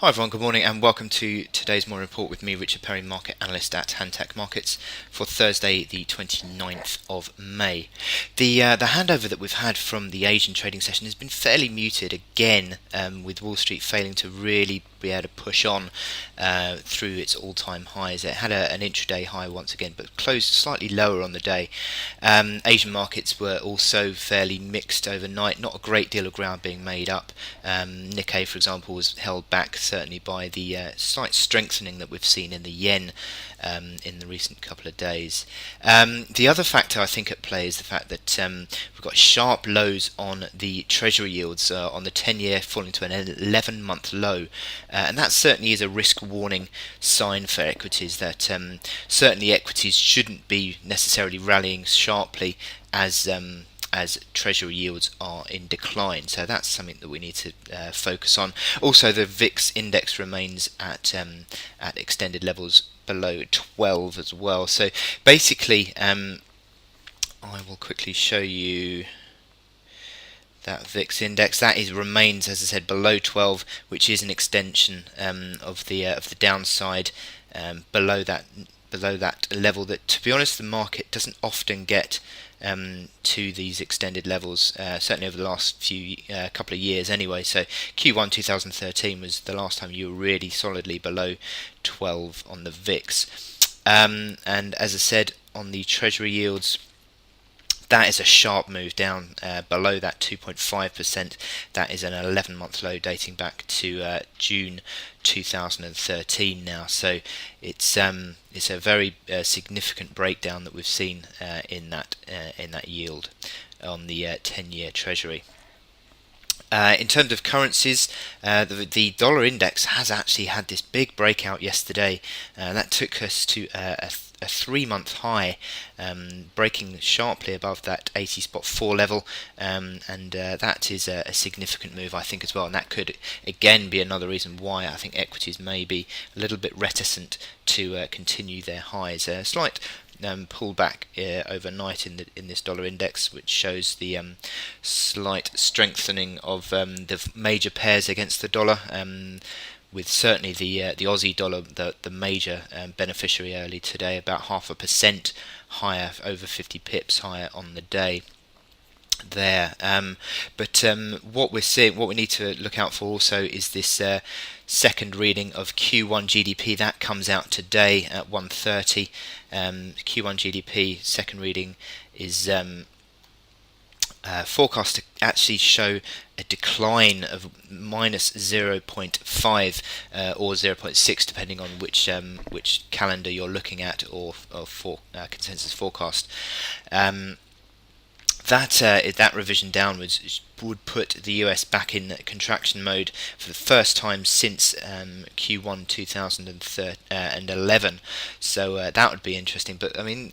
Hi everyone, good morning and welcome to today's morning report with me, Richard Perry, market analyst at Hantech Markets for Thursday the 29th of May. The handover that we've had from the Asian trading session has been fairly muted again, with Wall Street failing to really be able to push on through its all-time highs. It had an intraday high once again, but closed slightly lower on the day. Asian markets were also fairly mixed overnight, not a great deal of ground being made up. Nikkei, for example, was held back certainly by the slight strengthening that we've seen in the yen in the recent couple of days. The other factor I think at play is the fact that we've got sharp lows on the treasury yields, on the 10-year falling to an 11-month low, and that certainly is a risk warning sign for equities that certainly equities shouldn't be necessarily rallying sharply as treasury yields are in decline. So that's something that we need to focus on. Also, the VIX index remains at extended levels below 12 as well. So basically, I will quickly show you that VIX index. That remains, as I said, below 12, which is an extension of the downside below that level. That, to be honest, the market doesn't often get to these extended levels, certainly over the last few couple of years anyway. So Q1 2013 was the last time you were really solidly below 12 on the VIX. And as I said, on the treasury yields, that is a sharp move down below that 2.5%. That is an 11-month low dating back to June 2013 now. So it's a very significant breakdown that we've seen in that yield on the 10-year Treasury. In terms of currencies, the dollar index has actually had this big breakout yesterday. That took us to a 3-month high, breaking sharply above that 80.4 level, and that is a significant move, I think, as well. And that could again be another reason why I think equities may be a little bit reticent to continue their highs. A slight pullback overnight in this dollar index, which shows the slight strengthening of the major pairs against the dollar. With certainly the Aussie dollar, the major beneficiary early today, about 0.5% higher, over 50 pips higher on the day there. But what we need to look out for also is this second reading of Q1 GDP. That comes out today at 1:30. Q1 GDP second reading is forecast to actually show a decline of minus 0.5 or 0.6, depending on which calendar you're looking at, or for consensus forecast. That revision downwards would put the US back in contraction mode for the first time since Q1 2011. So that would be interesting. But I mean,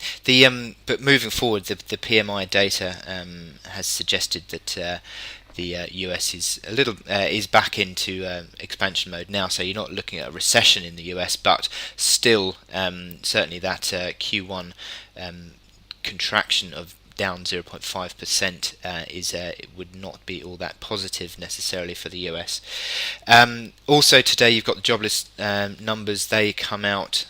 but moving forward, the PMI data has suggested that the US is back into expansion mode now. So you're not looking at a recession in the US, but still, certainly that Q1 contraction of down 0.5% it would not be all that positive necessarily for the US. Also today you've got the jobless numbers. They come out,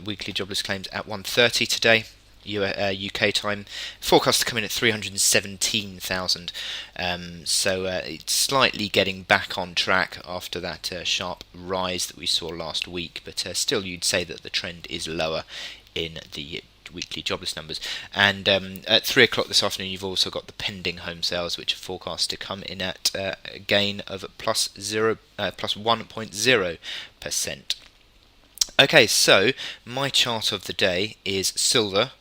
weekly jobless claims at 1:30 today, UK time. Forecast to come in at 317,000. So it's slightly getting back on track after that sharp rise that we saw last week, but still you'd say that the trend is lower in the weekly jobless numbers. And at 3 o'clock this afternoon you've also got the pending home sales, which are forecast to come in at a gain of plus 1.0%. Okay, so my chart of the day is silver,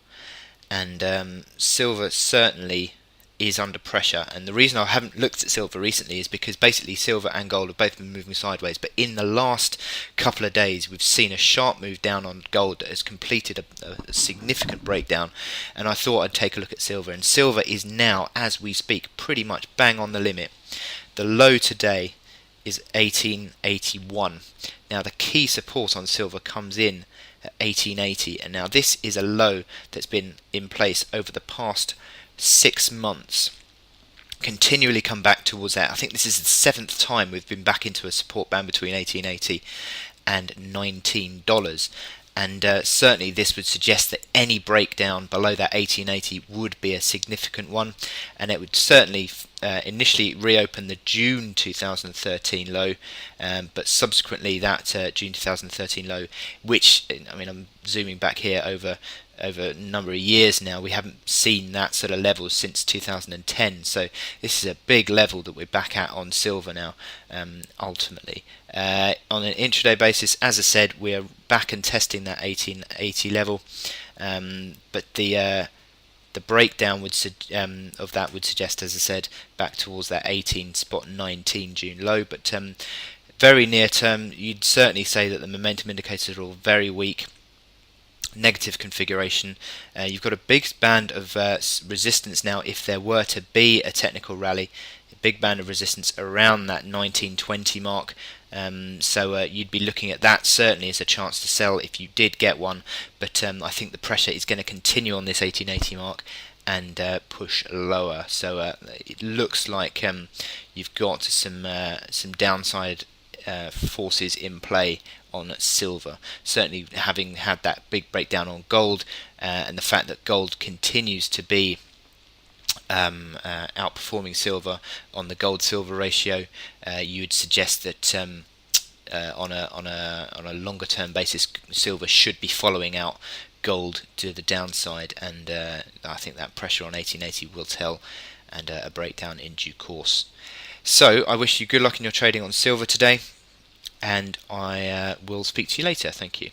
and silver certainly is under pressure. And the reason I haven't looked at silver recently is because basically silver and gold have both been moving sideways, but in the last couple of days we've seen a sharp move down on gold that has completed a significant breakdown, and I thought I'd take a look at silver. And silver is now, as we speak, pretty much bang on the limit. The low today is 1881. Now the key support on silver comes in at 1880, and now this is a low that's been in place over the past 6 months. continually come back towards that. I think this is the seventh time we've been back into a support band between 1880 and $19. And certainly this would suggest that any breakdown below that 1880 would be a significant one, and it would certainly initially reopen the June 2013 low, but subsequently that June 2013 low, which, I mean, I'm zooming back here over a number of years now, we haven't seen that sort of level since 2010. So this is a big level that we're back at on silver now, ultimately. On an intraday basis, as I said, we are back and testing that 1880 level, but the breakdown of that would suggest, as I said, back towards that 18.19 June low. But very near term, you'd certainly say that the momentum indicators are all very weak. Negative configuration. You've got a big band of resistance now. If there were to be a technical rally, a big band of resistance around that 1920 mark. So you'd be looking at that certainly as a chance to sell if you did get one. But I think the pressure is going to continue on this 1880 mark and push lower. So it looks like you've got some downside forces in play on silver. Certainly having had that big breakdown on gold, and the fact that gold continues to be outperforming silver on the gold-silver ratio, you would suggest that on a longer-term basis, silver should be following out gold to the downside, and I think that pressure on 1880 will tell, and a breakdown in due course. So I wish you good luck in your trading on silver today, and I will speak to you later. Thank you.